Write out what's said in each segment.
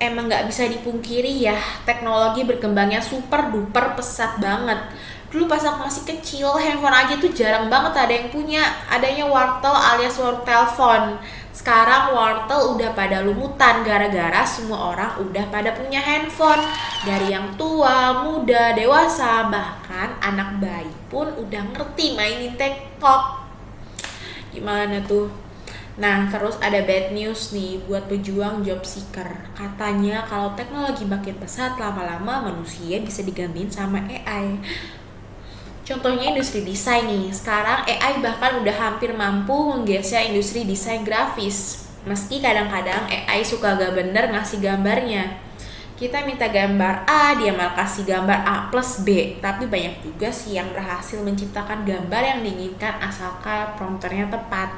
emang nggak bisa dipungkiri ya, teknologi berkembangnya super duper pesat banget. Dulu pas aku masih kecil, handphone aja tuh jarang banget ada yang punya. Adanya wartel alias warung telepon. Sekarang wartel udah pada lumutan gara-gara semua orang udah pada punya handphone. Dari yang tua, muda, dewasa, bahkan anak bayi pun udah ngerti mainin TikTok. Gimana tuh? Nah, terus ada bad news nih buat pejuang job seeker. Katanya kalau teknologi makin pesat, lama-lama manusia bisa digantiin sama AI. Contohnya industri desain nih. Sekarang AI bahkan udah hampir mampu menggeser industri desain grafis. Meski kadang-kadang AI suka gak bener ngasih gambarnya. Kita minta gambar A, dia malah kasih gambar A plus B. Tapi banyak juga sih yang berhasil menciptakan gambar yang diinginkan asalkan prompternya tepat.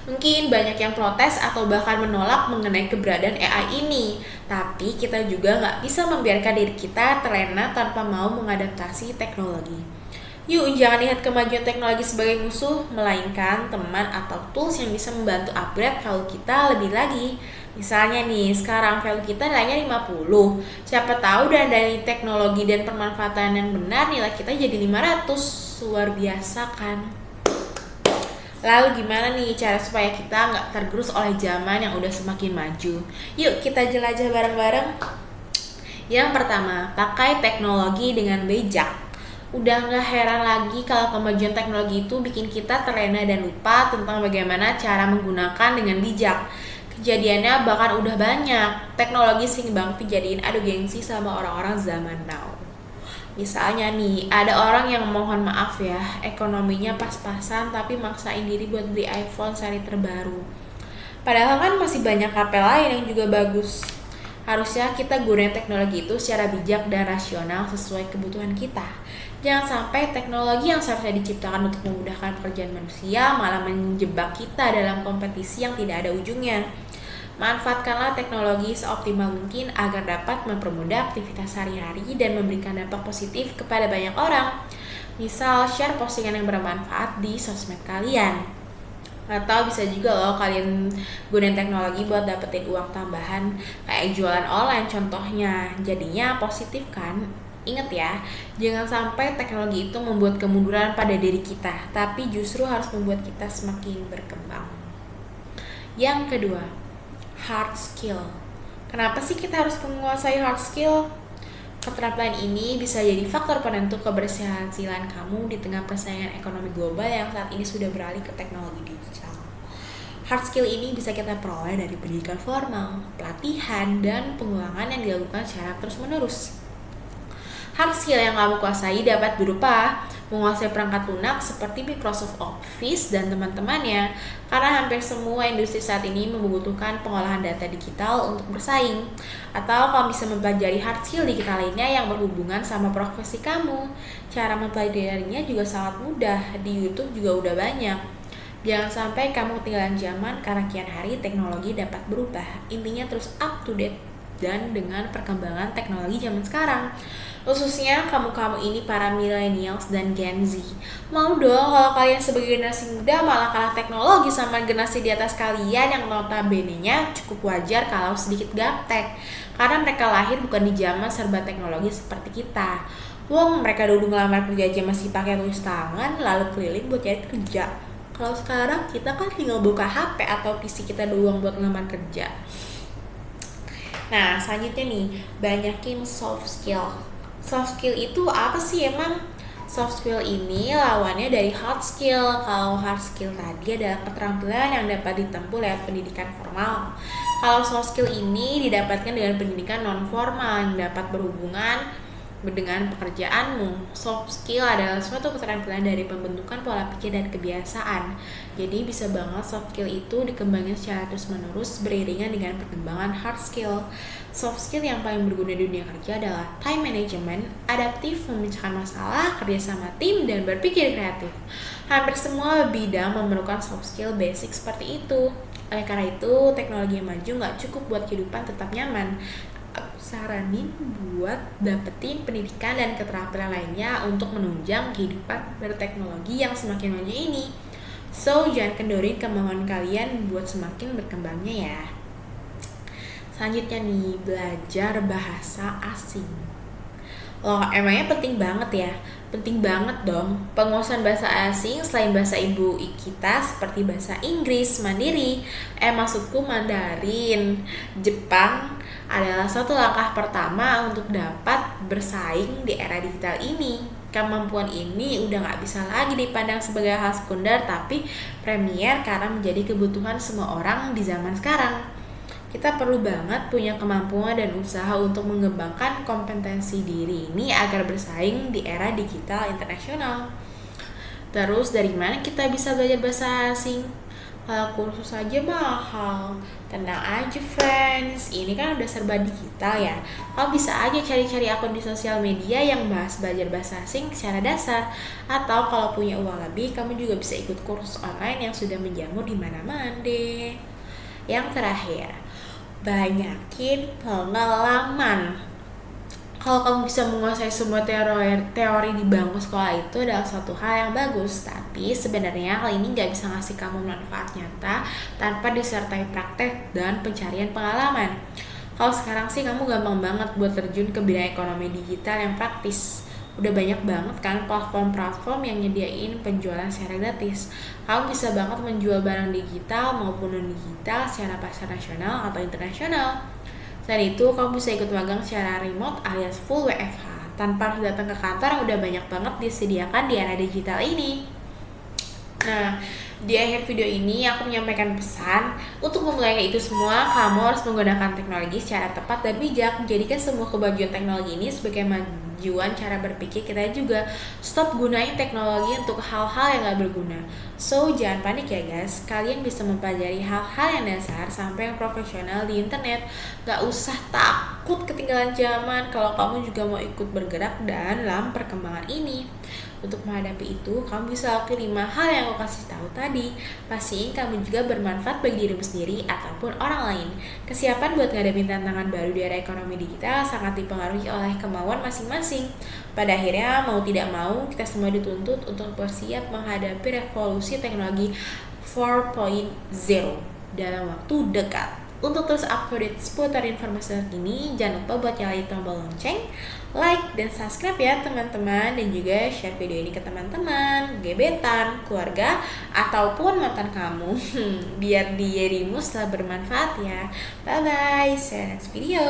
Mungkin banyak yang protes atau bahkan menolak mengenai keberadaan AI ini. Tapi kita juga nggak bisa membiarkan diri kita terlena tanpa mau mengadaptasi teknologi. Yuk, jangan lihat kemajuan teknologi sebagai musuh, melainkan teman atau tools yang bisa membantu upgrade value kita lebih lagi. Misalnya nih, sekarang value kita nilainya 50. Siapa tahu dari teknologi dan pemanfaatan yang benar nilai kita jadi 500. Luar biasa kan? Lalu gimana nih cara supaya kita nggak tergerus oleh zaman yang udah semakin maju? Yuk kita jelajah bareng-bareng. Yang pertama, pakai teknologi dengan bijak. Udah nggak heran lagi kalau kemajuan teknologi itu bikin kita terlena dan lupa tentang bagaimana cara menggunakan dengan bijak. Kejadiannya bahkan udah banyak. Teknologi sering banget dijadiin adu gengsi sama orang-orang zaman now. Misalnya nih, ada orang yang mohon maaf ya, ekonominya pas-pasan tapi maksain diri buat beli iPhone seri terbaru. Padahal kan masih banyak HP lain yang juga bagus. Harusnya kita gunain teknologi itu secara bijak dan rasional sesuai kebutuhan kita. Jangan sampai teknologi yang seharusnya diciptakan untuk memudahkan pekerjaan manusia malah menjebak kita dalam kompetisi yang tidak ada ujungnya. Manfaatkanlah teknologi seoptimal mungkin agar dapat mempermudah aktivitas sehari-hari dan memberikan dampak positif kepada banyak orang. Misal, share postingan yang bermanfaat di sosmed kalian. Atau bisa juga loh kalian gunain teknologi buat dapetin uang tambahan, kayak jualan online contohnya. Jadinya positif kan? Ingat ya, jangan sampai teknologi itu membuat kemunduran pada diri kita, tapi justru harus membuat kita semakin berkembang. Yang kedua, hard skill. Kenapa sih kita harus menguasai hard skill? Keterampilan ini bisa jadi faktor penentu keberhasilan kamu di tengah persaingan ekonomi global yang saat ini sudah beralih ke teknologi digital. Hard skill ini bisa kita peroleh dari pendidikan formal, pelatihan, dan pengulangan yang dilakukan secara terus-menerus. Hard skill yang kamu kuasai dapat berupa menguasai perangkat lunak seperti Microsoft Office dan teman-temannya, karena hampir semua industri saat ini membutuhkan pengolahan data digital untuk bersaing. Atau kamu bisa mempelajari hard skill digital lainnya yang berhubungan sama profesi kamu. Cara mempelajarinya juga sangat mudah, di YouTube juga udah banyak. Jangan sampai kamu ketinggalan zaman karena kian hari teknologi dapat berubah. Intinya terus up to date dan dengan perkembangan teknologi zaman sekarang. Khususnya kamu-kamu ini para millennials dan Gen Z. Mau dong kalau kalian sebagai generasi muda malah kalah teknologi sama generasi di atas kalian yang notabene-nya cukup wajar kalau sedikit gaptek. Karena mereka lahir bukan di zaman serba teknologi seperti kita. Wong, mereka dulu ngelamar kerja aja masih pakai tulis tangan lalu keliling buat cari kerja. Kalau sekarang kita kan tinggal buka HP atau PC kita doang buat ngelamar kerja. Nah, selanjutnya nih, banyakin soft skill. Soft skill itu apa sih emang? Soft skill ini lawannya dari hard skill. Kalau hard skill tadi adalah keterampilan yang dapat ditempuh lewat pendidikan formal. Kalau soft skill ini didapatkan dengan pendidikan non formal yang dapat berhubungan dengan pekerjaanmu. Soft skill adalah suatu keterampilan dari pembentukan pola pikir dan kebiasaan. Jadi bisa banget soft skill itu dikembangkan secara terus-menerus beriringan dengan perkembangan hard skill. Soft skill yang paling berguna di dunia kerja adalah time management, adaptif, memecahkan masalah, kerjasama tim, dan berpikir kreatif. Hampir semua bidang memerlukan soft skill basic seperti itu. Oleh karena itu, teknologi yang maju nggak cukup buat kehidupan tetap nyaman. Aku saranin buat dapetin pendidikan dan keterampilan lainnya untuk menunjang kehidupan berteknologi yang semakin maju ini. So, jangan kendorin kemauan kalian buat semakin berkembangnya ya. Selanjutnya nih, belajar bahasa asing. Loh, emangnya penting banget ya? Penting banget dong. Penguasaan bahasa asing selain bahasa ibu kita seperti bahasa Inggris, Mandiri, maksudku Mandarin, Jepang adalah satu langkah pertama untuk dapat bersaing di era digital ini. Kemampuan ini udah gak bisa lagi dipandang sebagai hal sekunder, tapi premier karena menjadi kebutuhan semua orang di zaman sekarang. Kita perlu banget punya kemampuan dan usaha untuk mengembangkan kompetensi diri ini agar bersaing di era digital internasional. Terus dari mana kita bisa belajar bahasa asing? Kalau kursus aja mahal. Tenang aja friends, ini kan udah serba digital ya. Kamu bisa aja cari-cari akun di sosial media yang bahas belajar bahasa asing secara dasar. Atau kalau punya uang lebih, kamu juga bisa ikut kursus online yang sudah menjamur di mana-mana deh. Yang terakhir, banyakin pengalaman. Kalau kamu bisa menguasai semua teori di bangku sekolah itu adalah suatu hal yang bagus, tapi sebenarnya hal ini nggak bisa ngasih kamu manfaat nyata tanpa disertai praktek dan pencarian pengalaman. Kalau sekarang sih kamu gampang banget buat terjun ke bidang ekonomi digital yang praktis. Udah banyak banget kan platform-platform yang nyediain penjualan secara gratis. Kamu bisa banget menjual barang digital maupun non-digital secara pasar nasional atau internasional. Selain itu, kamu bisa ikut magang secara remote alias full WFH tanpa harus datang ke kantor yang udah banyak banget disediakan di era digital ini. Nah, di akhir video ini aku menyampaikan pesan untuk memulai itu semua, kamu harus menggunakan teknologi secara tepat dan bijak. Jadikan semua kemajuan teknologi ini sebagai kemajuan cara berpikir kita juga. Stop gunain teknologi untuk hal-hal yang gak berguna. So, jangan panik ya guys. Kalian bisa mempelajari hal-hal yang dasar sampai yang profesional di internet. Gak usah takut ketinggalan zaman kalau kamu juga mau ikut bergerak dalam perkembangan ini. Untuk menghadapi itu, kamu bisa lakukan 5 hal yang aku kasih tahu tadi. Pastiin kamu juga bermanfaat bagi dirimu sendiri ataupun orang lain. Kesiapan buat ngadepin tantangan baru di era ekonomi digital sangat dipengaruhi oleh kemauan masing-masing. Pada akhirnya, mau tidak mau, kita semua dituntut untuk bersiap menghadapi revolusi teknologi 4.0 dalam waktu dekat. Untuk terus update seputar informasi terkini, jangan lupa buat nyalain tombol lonceng, like, dan subscribe ya teman-teman. Dan juga share video ini ke teman-teman, gebetan, keluarga, ataupun mantan kamu. Biar dirimu selalu bermanfaat ya. Bye-bye, see you next video.